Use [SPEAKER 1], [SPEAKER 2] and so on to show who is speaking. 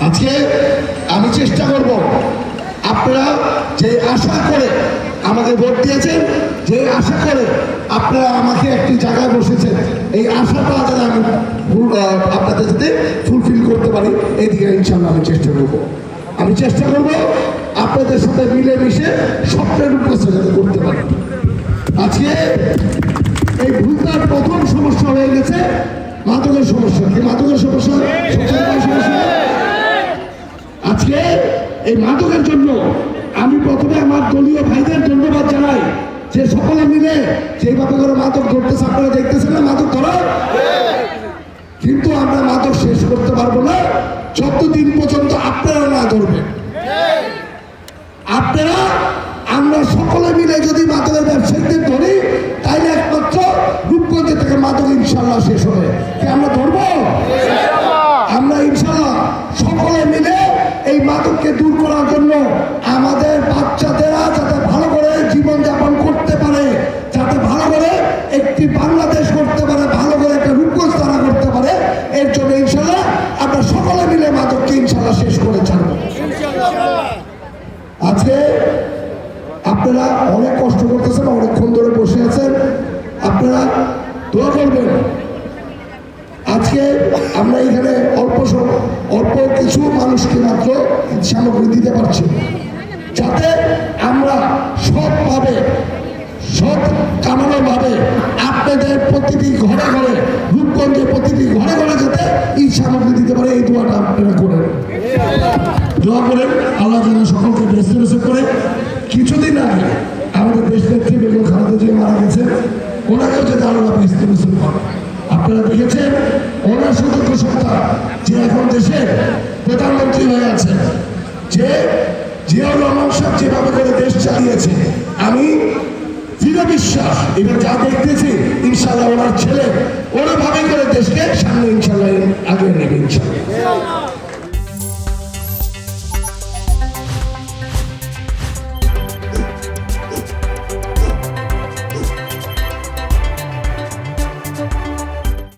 [SPEAKER 1] আজকে আমি চেষ্টা করব আপনারা যে আশা করে আমাকে ভোট দিয়েছেন, যে আশা করে আপনারা আমাকে একটি জায়গায় বসেছেন, এই আশাটা যাতে আমি আপনাদের সাথে ফুলফিল করতে পারি, এইদিকে ইনশাল্লাহ আমি চেষ্টা করব। আমি চেষ্টা করব আপনাদের সাথে মিলেমিশে স্বপ্নের রূপরেখা যাতে করতে পারি। আজকে এই ভুলটার প্রথম সমস্যা হয়ে গেছে মাদকের সমস্যা। কি মাদকের সমস্যা? সমস্যা। আজকে এই মাদকের জন্য আমি প্রথমে আমার দলীয় ভাইদের ধন্যবাদ জানাই, যে সকলে মিলে যেভাবে করে মাদক ধরতেছে, আপনারা দেখতেছেন না মাদক ধরা, কিন্তু আমরা মাদক শেষ করতে পারবো না যতদিন পর্যন্ত আপনারা না ধরবেন। আপনারা আমরা সকলে মিলে যদি মাদকের ব্যবসায়ীদের ধরি, তাইলে একমাত্র রূপগঞ্জে থেকে মাদক ইনশাল্লাহ শেষ হবে। আমরা ধরবো, আমরা ইনশাল্লাহ সকলে মিলে এই মাদককে দূর করার জন্য আমাদের বাচ্চাদেরা যাতে ভালো করে জীবনযাপন করতে পারে, যাতে ভালো করে একটি বাংলাদেশ করতে পারে, ভালো করে একটা রূপগঞ্জ তারা করতে পারে, এর জন্য ইনশাল্লাহ আমরা সকলে মিলে মাদককে ইনশাল্লাহ শেষ করে ছাড়ব। আজকে আপনারা অনেক কষ্ট করতেছেন, অনেকক্ষণ ধরে বসে আছেন, আপনারা দোয়া করবেন। আজকে আমরা এখানে অল্প কিছু মানুষকে মাত্র সামগ্রী দিতে পারছি, যাতে আমরা সৎভাবে সৎ কামনাভাবে আপনাদের প্রতিটি ঘরে ঘরে, রূপগঞ্জে প্রতিটি ঘরে ঘরে যাতে এই সামগ্রী দিতে পারে, এই দোয়াটা আপনারা করেন। দোয়া করেন আল্লাহ যেন সকলকে বেঁচে করে। কিছুদিন আগে আমাদের দেশ নেত্রী বেগম খালেদা জিয়া মারা গেছেন, ওনাকেও যাতে আল্লাহ বেঁচে করে। আপনারা দেখেছেন ওনার সুযোগ্য সন্তান যে এখন দেশের প্রধানমন্ত্রী হয়ে আছে, যে জিয়াউর রহমান সাহেব যেভাবে করে দেশ চালিয়েছে, আমি দৃঢ় বিশ্বাস এবার যা দেখতেছি ইনশাল্লাহ ওনার ছেলে ওনাভাবে করে দেশকে সামনে ইনশাল্লাহ আগে নেবে ইনশাল্লাহ।